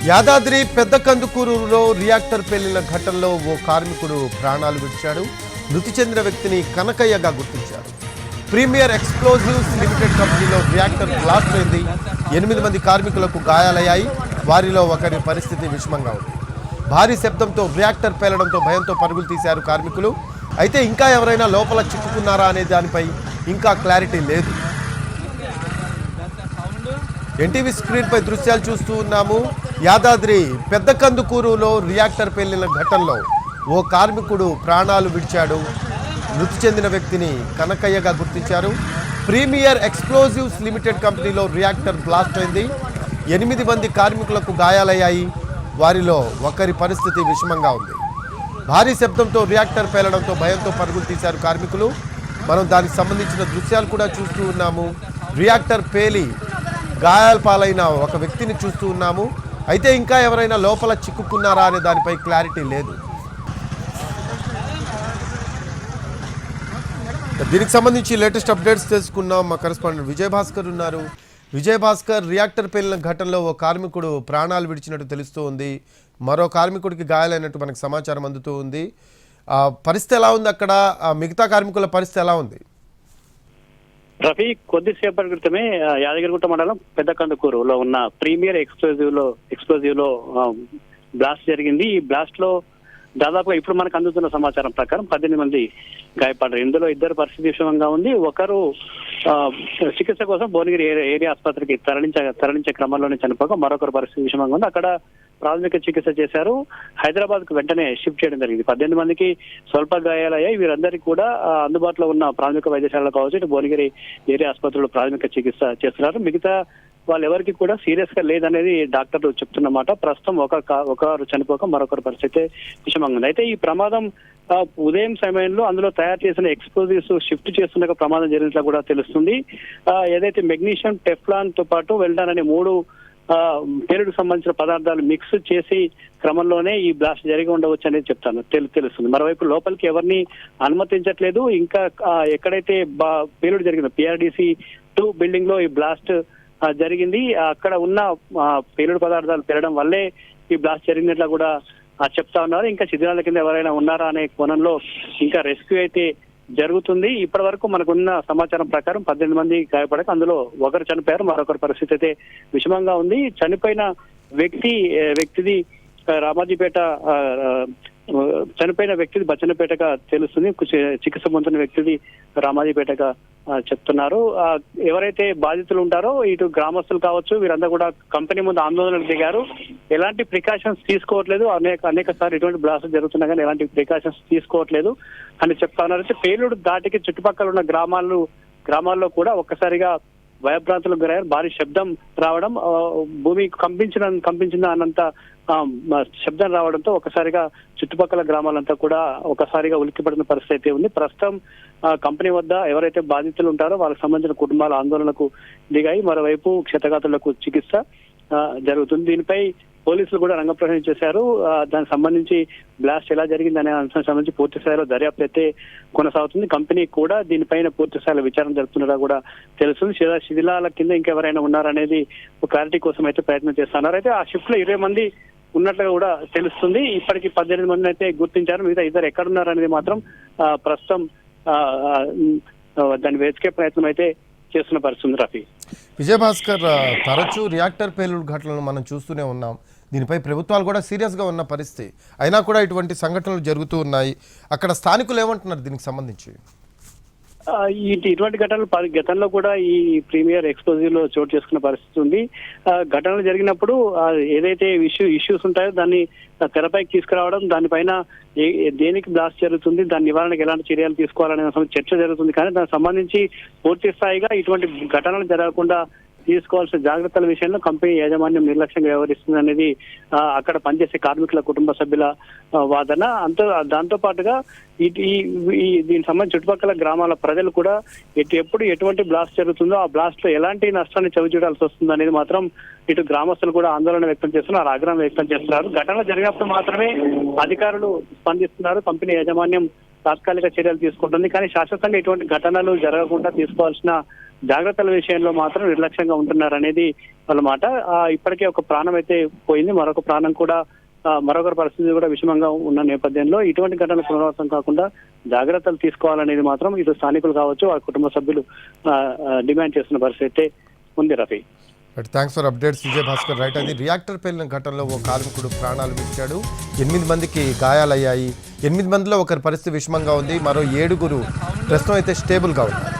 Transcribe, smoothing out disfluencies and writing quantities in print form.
యాదాద్రి పెద్ద కందుకూరులో రియాక్టర్ పేలిన ఘటనలో ఓ కార్మికుడు ప్రాణాలు విడిచాడు. మృతి చెందిన వ్యక్తిని కనకయ్యగా గుర్తించారు. ప్రీమియర్ ఎక్స్ప్లోజివ్స్ లిమిటెడ్ కంపెనీలో రియాక్టర్ బ్లాస్ట్ అయింది. 8 మంది కార్మికులకు గాయాలయ్యాయి. వారిలో ఒకరి పరిస్థితి విషమంగా ఉంది. భారీ శబ్దంతో రియాక్టర్ పేలడంతో భయంతో పరుగులు తీశారు కార్మికులు. అయితే ఇంకా ఎవరైనా లోపల చిక్కుకున్నారా అనే దానిపై ఇంకా క్లారిటీ లేదు. ఎన్టీవీ స్క్రీన్ పై దృశ్యాలు చూస్తూ ఉన్నాము. యాదాద్రి పెద్ద కందుకూరులో రియాక్టర్ పేలిన ఘటనలో ఓ కార్మికుడు ప్రాణాలు విడిచాడు. మృతి చెందిన వ్యక్తిని కనకయ్యగా గుర్తించారు. ప్రీమియర్ ఎక్స్ప్లోజివ్స్ లిమిటెడ్ కంపెనీలో రియాక్టర్ బ్లాస్ట్ అయింది. 8 మంది కార్మికులకు గాయాలయ్యాయి. వారిలో ఒకరి పరిస్థితి విషమంగా ఉంది. భారీ శబ్దంతో రియాక్టర్ పేలడంతో భయంతో పరుగులు తీశారు కార్మికులు. మనం దానికి సంబంధించిన దృశ్యాలు కూడా చూస్తూ ఉన్నాము. రియాక్టర్ పేలి గాయాల పాలైన ఒక వ్యక్తిని చూస్తూ ఉన్నాము. అయితే ఇంకా ఎవరైనా లోపల చిక్కుకున్నారా అనే దానిపై క్లారిటీ లేదు. దీనికి సంబంధించి లేటెస్ట్ అప్డేట్స్ తెలుసుకున్నాం. మా కరెస్పాండెంట్ విజయభాస్కర్ ఉన్నారు. విజయభాస్కర్, రియాక్టర్ పేలిన ఘటనలో ఓ కార్మికుడు ప్రాణాలు విడిచినట్టు తెలుస్తూ ఉంది. మరో కార్మికుడికి గాయాలైనట్టు మనకు సమాచారం అందుతూ ఉంది. పరిస్థితి ఎలా ఉంది అక్కడ? మిగతా కార్మికుల పరిస్థితి ఎలా ఉంది? రఫీ, కొద్దిసేపటి క్రితమే యాదగిరిగుట్ట మండలం పెద్ద కందుకూరులో ఉన్న ప్రీమియర్ ఎక్స్ప్లోజివ్ లో బ్లాస్ట్ జరిగింది. ఈ బ్లాస్ట్ లో దాదాపుగా ఇప్పుడు మనకు అందుతున్న సమాచారం ప్రకారం 18 మంది గాయపడ్డారు. ఇందులో 2 పరిస్థితి విషమంగా ఉంది. ఒకరు చికిత్స కోసం భువనగిరి ఏరియా ఆసుపత్రికి తరలించే క్రమంలోనే చనిపోగా మరొకరు పరిస్థితి విషమంగా ఉంది. అక్కడ ప్రాథమిక చికిత్స చేశారు. హైదరాబాద్ కు వెంటనే షిఫ్ట్ చేయడం జరిగింది. 18 మందికి స్వల్ప గాయాలయ్యాయి. వీరందరికీ కూడా అందుబాటులో ఉన్న ప్రాథమిక వైద్యశాలలో కావచ్చు, ఇటు భువనగిరి ఏరియా ఆసుపత్రిలో ప్రాథమిక చికిత్స చేస్తున్నారు. మిగతా వాళ్ళెవరికి కూడా సీరియస్ గా లేదనేది డాక్టర్లు చెప్తున్నమాట. ప్రస్తుతం ఒకరు చనిపోక మరొకరి పరిస్థితి విషమంగా ఉంది. అయితే ఈ ప్రమాదం ఉదయం సమయంలో అందులో తయారు చేసిన ఎక్స్ప్లోజివ్స్ షిఫ్ట్ చేస్తున్న ప్రమాదం జరిగినట్లు కూడా తెలుస్తుంది. ఏదైతే మెగ్నీషియం, టెఫ్లాన్ తో పాటు వెల్డాన్ అనే 3 పేలుడుకు సంబంధించిన పదార్థాలు మిక్స్ చేసి క్రమంలోనే ఈ బ్లాస్ట్ జరిగి ఉండవచ్చు అనేది తెలుస్తుంది. మరోవైపు లోపలికి ఎవరిని అనుమతించట్లేదు. ఇంకా ఎక్కడైతే పేలుడు జరిగిందో PRDC 2 బిల్డింగ్ లో ఈ బ్లాస్ట్ జరిగింది. అక్కడ ఉన్న పేలుడు పదార్థాలు పెరగడం వల్లే ఈ బ్లాస్ట్ జరిగినట్లు కూడా చెప్తా ఉన్నారు. ఇంకా శిథిలాల కింద ఎవరైనా ఉన్నారా అనే కోణంలో ఇంకా రెస్క్యూ అయితే జరుగుతుంది. ఇప్పటి వరకు మనకున్న సమాచారం ప్రకారం 18 మంది గాయపడక అందులో ఒకరు చనిపోయారు. మరొకరి పరిస్థితి అయితే విషమంగా ఉంది. చనిపోయిన వ్యక్తిది రామాజీపేట, చనిపోయిన వ్యక్తిది బచ్చన్నపేటగా తెలుస్తుంది. చికిత్స పొందుతున్న వ్యక్తిది రామాజీపేటగా చెప్తున్నారు. ఎవరైతే బాధితులు ఉంటారో ఇటు గ్రామస్తులు కావచ్చు, వీరందరూ కూడా కంపెనీ ముందు ఆందోళనకు దిగారు. ఎలాంటి ప్రికాషన్స్ తీసుకోవట్లేదు. అనేక సార్లు ఇటువంటి బ్లాస్ట్ జరుగుతున్నా కానీ ఎలాంటి ప్రికాషన్స్ తీసుకోవట్లేదు అని చెప్తా ఉన్నారు. అయితే పేలుడు దాటికి చుట్టుపక్కల ఉన్న గ్రామాల్లో కూడా ఒక్కసారిగా భయభ్రాంతులకు గురయ్యారు. భారీ శబ్దం రావడం, భూమి కంపించిన అన్నంత శబ్దం రావడంతో ఒకసారిగా చుట్టుపక్కల గ్రామాలంతా కూడా ఒకసారిగా ఉలిక్కిపడిన పరిస్థితి అయితే ఉంది. ప్రస్తుతం కంపెనీ వద్ద ఎవరైతే బాధితులు ఉంటారో వాళ్ళకి సంబంధించిన కుటుంబాల ఆందోళనకు దిగాయి. మరోవైపు క్షతగాతులకు చికిత్స జరుగుతుంది. దీనిపై పోలీసులు కూడా రంగప్రవేశం చేశారు. దానికి సంబంధించి బ్లాస్ట్ ఎలా జరిగింది అనే అంశానికి సంబంధించి పూర్తి స్థాయిలో దర్యాప్తు అయితే కొనసాగుతుంది. కంపెనీ కూడా దీనిపైన పూర్తి స్థాయిలో విచారణ జరుపుతున్నదా కూడా తెలుస్తుంది. శిథిలాల కింద ఇంకెవరైనా ఉన్నారనేది ఒక క్లారిటీ కోసం అయితే ప్రయత్నం చేస్తున్నారు. అయితే ఆ షిఫ్ట్ లో 20 మంది ఉన్నట్లుగా కూడా తెలుస్తుంది. ఇప్పటికి 18 మందిని అయితే గుర్తించారు. మిగతా 2 ఎక్కడున్నారనేది మాత్రం ప్రస్తుతం దాన్ని వెతికే ప్రయత్నం అయితే చేస్తున్న పరిస్థితి. రఫీ, విజయభాస్కర్, తరచూ రియాక్టర్ పేలుడు ఘటనలను మనం చూస్తూనే ఉన్నాం. దీనిపై ప్రభుత్వాలు కూడా సీరియస్గా ఉన్న పరిస్థితి అయినా కూడా ఇటువంటి సంఘటనలు జరుగుతూ ఉన్నాయి. అక్కడ స్థానికులు ఏమంటున్నారు దీనికి సంబంధించి? ఇటువంటి ఘటనలు గతంలో కూడా ఈ ప్రీమియర్ ఎక్స్ప్లోజివ్ లో చోటు చేసుకున్న పరిస్థితి ఉంది. ఘటనలు జరిగినప్పుడు ఏదైతే ఇష్యూస్ ఉంటాయో దాన్ని తెరపైకి తీసుకురావడం, దానిపైన దేనికి బ్లాస్ట్ జరుగుతుంది, దాని నివారణకు ఎలాంటి చర్యలు తీసుకోవాలనే చర్చ జరుగుతుంది. కానీ దానికి సంబంధించి పూర్తి స్థాయిగా ఇటువంటి ఘటనలు జరగకుండా తీసుకోవాల్సిన జాగ్రత్తల విషయంలో కంపెనీ యాజమాన్యం నిర్లక్ష్యంగా వ్యవహరిస్తుంది అనేది అక్కడ పనిచేసే కార్మికుల కుటుంబ సభ్యుల వాదన. దాంతో పాటుగా దీనికి సంబంధించి చుట్టుపక్కల గ్రామాల ప్రజలు కూడా ఎప్పుడు ఎటువంటి బ్లాస్ట్ జరుగుతుందో ఆ బ్లాస్ట్ లో ఎలాంటి నష్టాన్ని చవిచూడాల్సి వస్తుంది అనేది మాత్రం ఇటు గ్రామస్తులు కూడా ఆందోళన వ్యక్తం చేస్తున్నారు, ఆగ్రహం వ్యక్తం చేస్తున్నారు. ఘటనలు జరిగినప్పుడు మాత్రమే అధికారులు స్పందిస్తున్నారు. కంపెనీ యాజమాన్యం తాత్కాలిక చర్యలు తీసుకుంటుంది. కానీ శాశ్వతంగా ఇటువంటి ఘటనలు జరగకుండా తీసుకోవాల్సిన జాగ్రత్తల విషయంలో మాత్రం నిర్లక్ష్యంగా ఉంటున్నారు అనేది వాళ్ళ మాట. ఇప్పటికే ఒక ప్రాణం అయితే పోయింది, మరొక ప్రాణం కూడా మరొకరి పరిస్థితి కూడా విషమంగా ఉన్న నేపథ్యంలో ఇటువంటి ఘటనలు పునరావృతం కాకుండా జాగ్రత్తలు తీసుకోవాలనేది మాత్రం ఇటు స్థానికులు కావచ్చు, ఆ కుటుంబ సభ్యులు డిమాండ్ చేస్తున్న పరిస్థితి అయితే ఉంది. Rafi, thanks for updates Vijay Bhaskar. Right, అది రియాక్టర్ పేలిన ఘటనలో ఓ కార్మికుడు ప్రాణాలు విడిచాడు. 8 మందికి గాయాలయ్యాయి. 8 మందిలో ఒకరి పరిస్థితి విషమంగా ఉంది, మరో 7 ప్రస్తుతం అయితే స్టేబుల్గా ఉన్నారు.